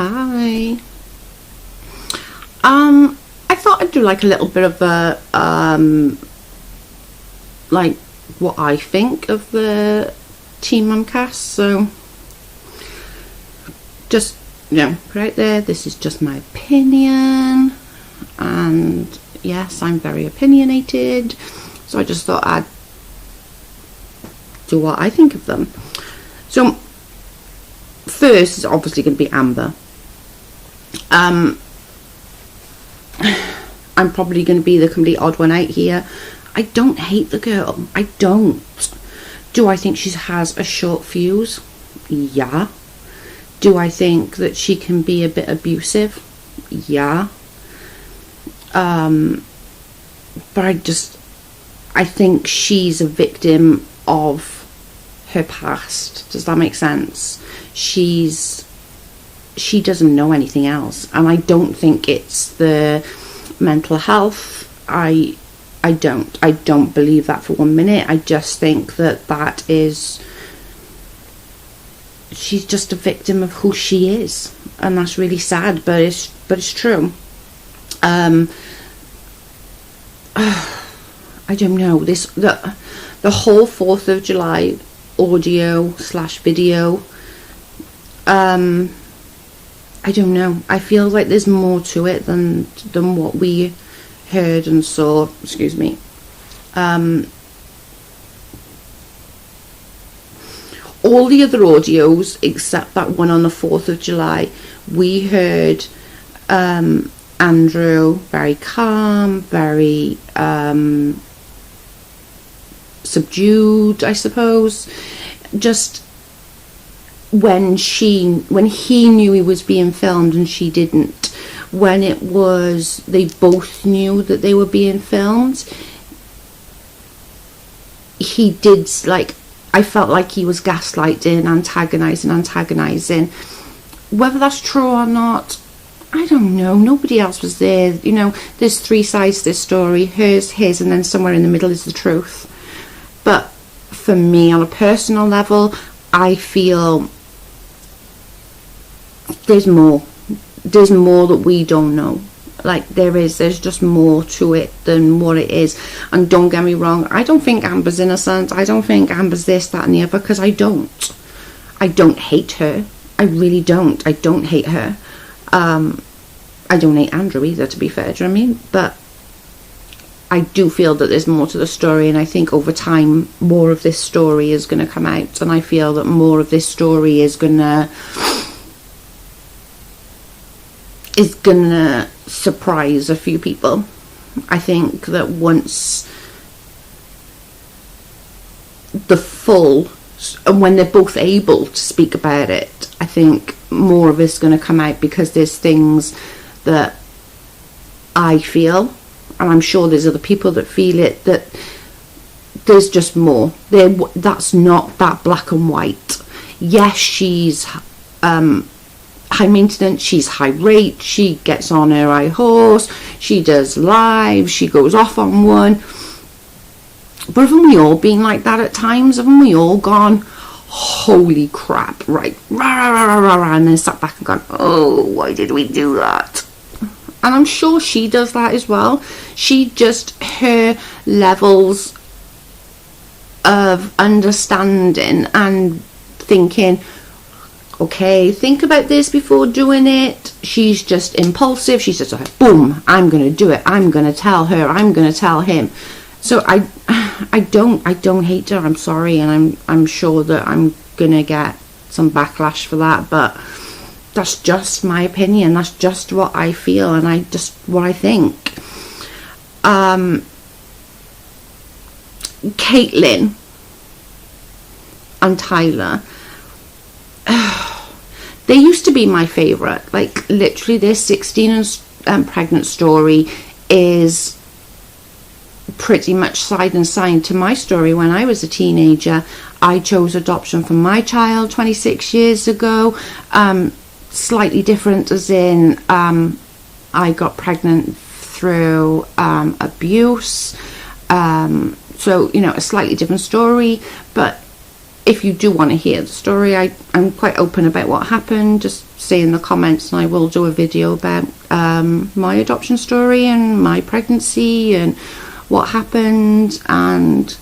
Hi. I thought I'd do like a little bit of a like what I think of the Teen Mum cast. So just put out there, this is just my opinion, and yes, I'm very opinionated, so I just thought I'd do what I think of them. So first is obviously going to be Amber. I'm probably going to be the complete odd one out here. I don't hate the girl. I don't. Do I think she has a short fuse? Yeah. Do I think that she can be a bit abusive? Yeah. But I think she's a victim of her past. Does that make sense? She doesn't know anything else, and I don't think it's the mental health. I don't believe that for 1 minute. I just think that is, she's just a victim of who she is, and that's really sad, but it's true. I don't know, the whole 4th of July audio / video, I don't know. I feel like there's more to it than what we heard and saw. Excuse me. All the other audios, except that one on the 4th of July, we heard Andrew very calm, very subdued, I suppose. Just when he knew he was being filmed and she didn't, when they both knew that they were being filmed, he did, like, I felt like he was gaslighting, antagonizing. Whether that's true or not, I don't know. Nobody else was there. There's 3 sides to this story: hers, his, and then somewhere in the middle is the truth. But for me, on a personal level, I feel there's more that we don't know. Like, there's just more to it than what it is. And don't get me wrong, I don't think Amber's innocent. I don't think Amber's this, that and the other, because I don't hate her. I really don't. I don't hate her. I don't hate Andrew either, to be fair, do you know what I mean? But I do feel that there's more to the story, and I think over time more of this story is going to come out, and I feel that more of this story is gonna surprise a few people. I think that once and when they're both able to speak about it, I think more of it's going to come out, because there's things that I feel, and I'm sure there's other people that feel it, that there's just more. That's not that black and white. Yes, she's high maintenance, she's high rate, she gets on her high horse, she does live, she goes off on one. But haven't we all been like that at times? Haven't we all gone, holy crap, right, rah, rah, rah, rah, rah, and then sat back and gone, oh, why did we do that? And I'm sure she does that as well. Her levels of understanding and thinking, okay, think about this before doing it. She's just impulsive. She's just like, boom, I'm going to do it. I'm going to tell her. I'm going to tell him. So I don't hate her. I'm sorry, and I'm sure that I'm going to get some backlash for that, but that's just my opinion. That's just what I feel, and what I think. Caitlin and Tyler, they used to be my favourite. Like, literally, their 16 and pregnant story is pretty much side and side to my story when I was a teenager. I chose adoption for my child 26 years ago. Slightly different, as in I got pregnant through abuse. So, a slightly different story, but if you do want to hear the story, I'm quite open about what happened. Just say in the comments and I will do a video about my adoption story and my pregnancy and what happened. And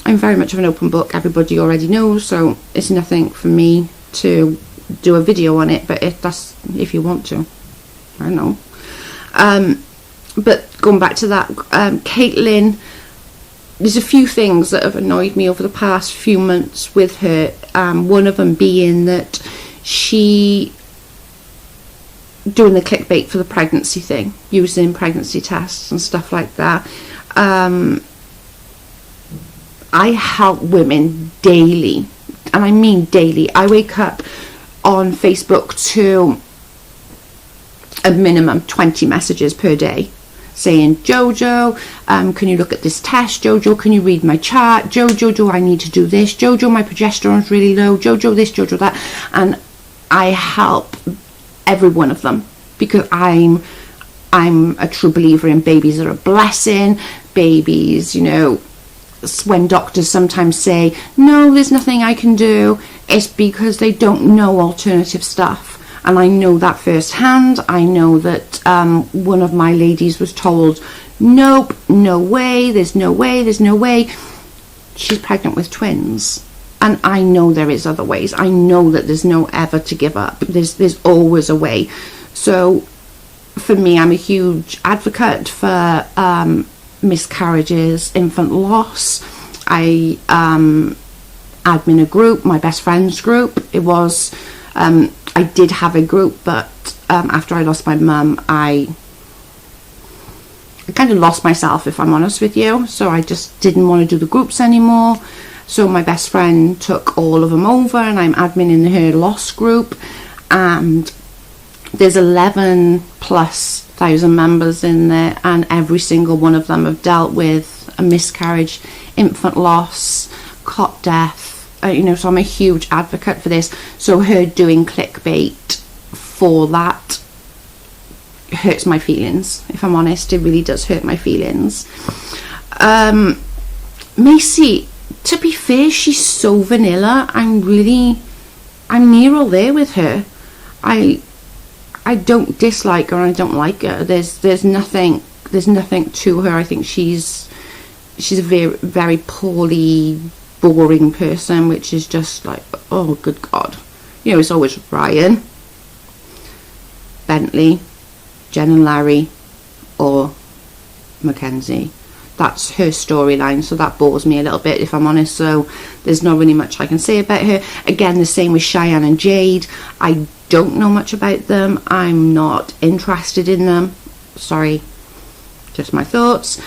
I'm very much of an open book. Everybody already knows, so it's nothing for me to do a video on it. But if you want to, I don't know. But going back to that, Caitlin, there's a few things that have annoyed me over the past few months with her. One of them being that she doing the clickbait for the pregnancy thing, using pregnancy tests and stuff like that. I help women daily, and I mean daily. I wake up on Facebook to a minimum 20 messages per day saying, Jojo, can you look at this test? Jojo, can you read my chart? Jojo, do I need to do this? Jojo, my progesterone's really low. Jojo this, Jojo that. And I help every one of them because I'm a true believer in babies are a blessing. Babies, you know, when doctors sometimes say, no, there's nothing I can do, it's because they don't know alternative stuff. And I know that firsthand. I know that one of my ladies was told, nope, no way, there's no way, there's no way. She's pregnant with twins. And I know there is other ways. I know that there's no ever to give up. There's always a way. So for me, I'm a huge advocate for miscarriages, infant loss. I admin a group, my best friends group. It was... I did have a group, but after I lost my mum, I kind of lost myself, if I'm honest with you. So I just didn't want to do the groups anymore. So my best friend took all of them over, and I'm admin her loss group. And there's 11,000+ members in there, and every single one of them have dealt with a miscarriage, infant loss, cot death. You know, so I'm a huge advocate for this. So her doing clickbait for that hurts my feelings, if I'm honest. It really does hurt my feelings. Macy, to be fair, she's so vanilla. I'm near all there with her. I don't dislike her and I don't like her. There's nothing to her. I think she's a very, very poorly boring person, which is just like, oh good god. You know, it's always Ryan, Bentley, Jen and Larry, or Mackenzie. That's her storyline, so that bores me a little bit, if I'm honest. So there's not really much I can say about her. Again, the same with Cheyenne and Jade. I don't know much about them. I'm not interested in them. Sorry, just my thoughts.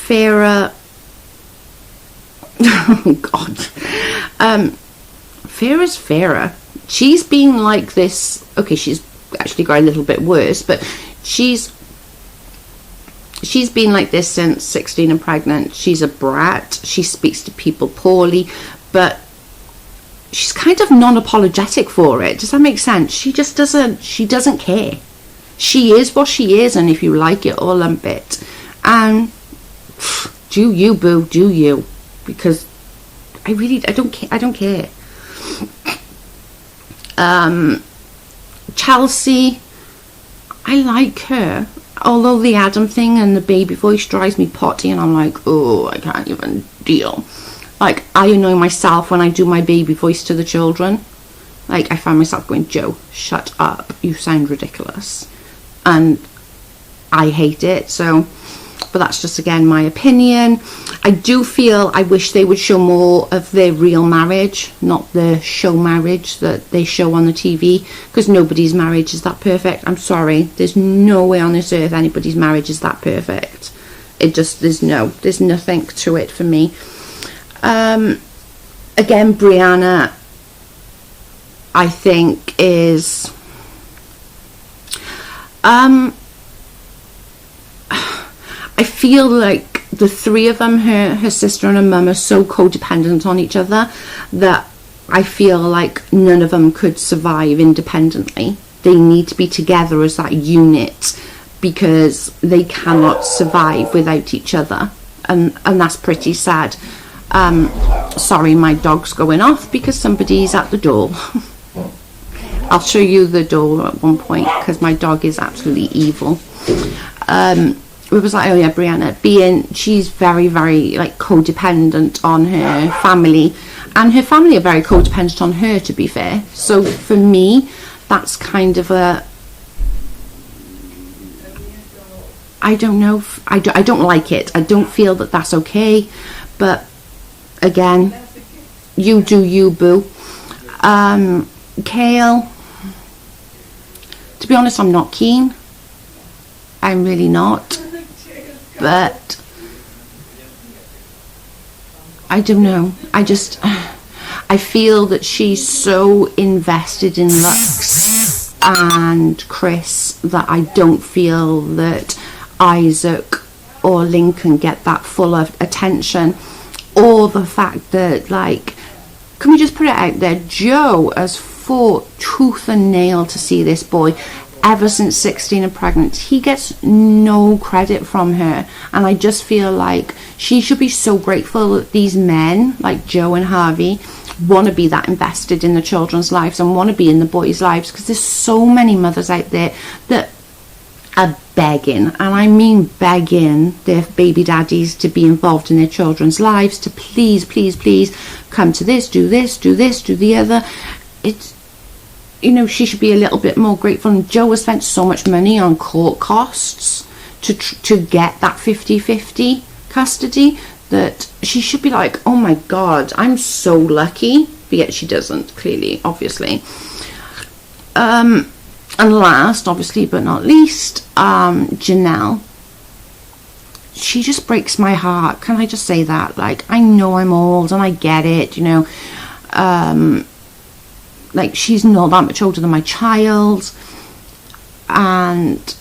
Farah, oh god, Farah's Farah. She's been like this. Okay, she's actually got a little bit worse, but she's been like this since 16 and pregnant. She's a brat. She speaks to people poorly, but she's kind of non-apologetic for it. Does that make sense? She just doesn't. She doesn't care. She is what she is, and if you like it or lump it, and do you, boo, do you, because I don't care. Chelsea, I like her, although the Adam thing and the baby voice drives me potty, and I'm like, oh, I can't even deal. Like, I annoy myself when I do my baby voice to the children. Like, I find myself going, Joe, shut up, you sound ridiculous, and I hate it. So, but that's just, again, my opinion. I do feel I wish they would show more of their real marriage, not the show marriage that they show on the TV, because nobody's marriage is that perfect. I'm sorry, there's no way on this earth anybody's marriage is that perfect. It just, there's nothing to it for me. Again, Brianna, I think is I feel like the three of them, her sister and her mum, are so codependent on each other that I feel like none of them could survive independently. They need to be together as that unit because they cannot survive without each other, and that's pretty sad. Sorry, my dog's going off because somebody's at the door. I'll show you the door at one point because my dog is absolutely evil. It was like, oh yeah, Brianna, she's very, very like codependent on her family, and her family are very codependent on her, to be fair. So for me, that's kind of a, I don't know, I don't like it. I don't feel that that's okay, but again, you do you, boo. Kale, to be honest, I'm not keen. I'm really not. But I don't know. I feel that she's so invested in Lux and Chris that I don't feel that Isaac or Lincoln get that full of attention, or the fact that, like, can we just put it out there, Joe has fought tooth and nail to see this boy ever since 16 and pregnant. He gets no credit from her, and I just feel like she should be so grateful that these men like Joe and Harvey want to be that invested in the children's lives and want to be in the boys' lives, because there's so many mothers out there that are begging, and I mean begging, their baby daddies to be involved in their children's lives, to please come to this, do the other. It's, you know, she should be a little bit more grateful. And Joe has spent so much money on court costs to get that 50-50 custody that she should be like, oh my god, I'm so lucky. But yet she doesn't, clearly, obviously. And last, obviously, but not least, Janelle. She just breaks my heart. Can I just say that? Like, I know I'm old and I get it, you know. Like, she's not that much older than my child, and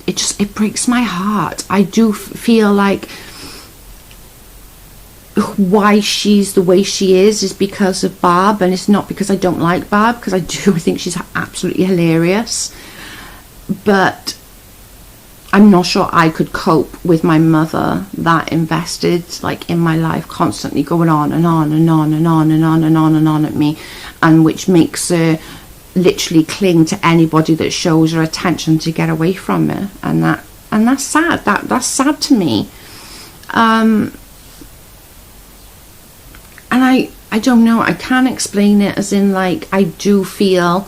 it breaks my heart. I do feel like why she's the way she is because of Barb, and it's not because I don't like Barb, because I do think she's absolutely hilarious, but I'm not sure I could cope with my mother that invested, like, in my life, constantly going on and on and on and on and on and on and on at me, and which makes her literally cling to anybody that shows her attention to get away from her, and that's sad. That's sad to me. And I don't know, I can't explain it, as in, like, I do feel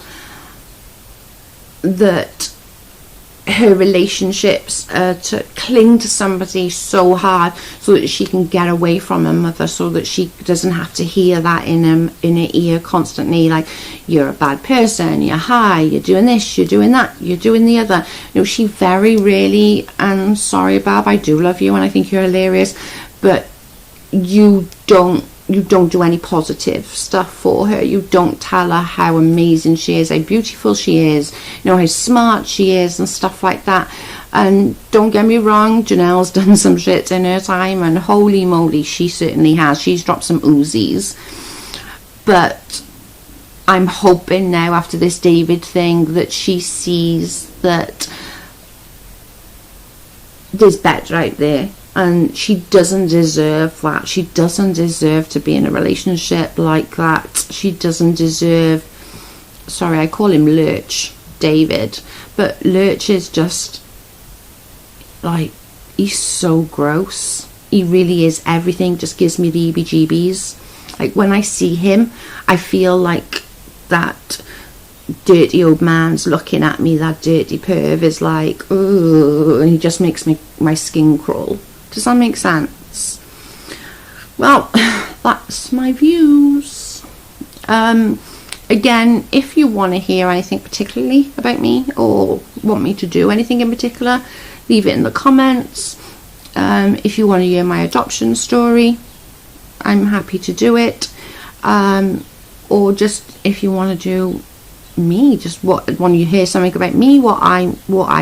that her relationships to cling to somebody so hard so that she can get away from her mother, so that she doesn't have to hear that in her ear constantly, like, you're a bad person, you're high, you're doing this, you're doing that, you're doing the other. You know, she very rarely, and sorry Barb, I do love you and I think you're hilarious, but you don't do any positive stuff for her. You don't tell her how amazing she is, how beautiful she is, you know, how smart she is and stuff like that. And don't get me wrong, Janelle's done some shit in her time, and holy moly, she certainly has. She's dropped some Uzis. But I'm hoping now, after this David thing, that she sees that there's better out there. And she doesn't deserve that. She doesn't deserve to be in a relationship like that. She doesn't deserve... Sorry, I call him Lurch, David. But Lurch is just... like, he's so gross. He really is. Everything just gives me the heebie-jeebies. Like, when I see him, I feel like that dirty old man's looking at me. That dirty perv is like, ooh, and he just makes my skin crawl. Does that make sense? Well, that's my views. Again, if you want to hear anything particularly about me, or want me to do anything in particular, leave it in the comments. If you want to hear my adoption story, I'm happy to do it. Or just if you want to do me, just want you hear something about me, what I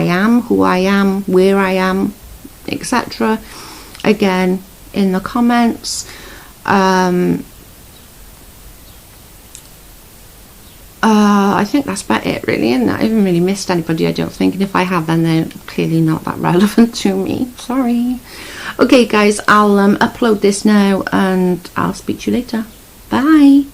am, who I am, where I am, etc. Again, in the comments. I think that's about it, really, isn't it? I haven't really missed anybody, I don't think, and if I have, then they're clearly not that relevant to me. Sorry. Okay guys, I'll upload this now and I'll speak to you later. Bye.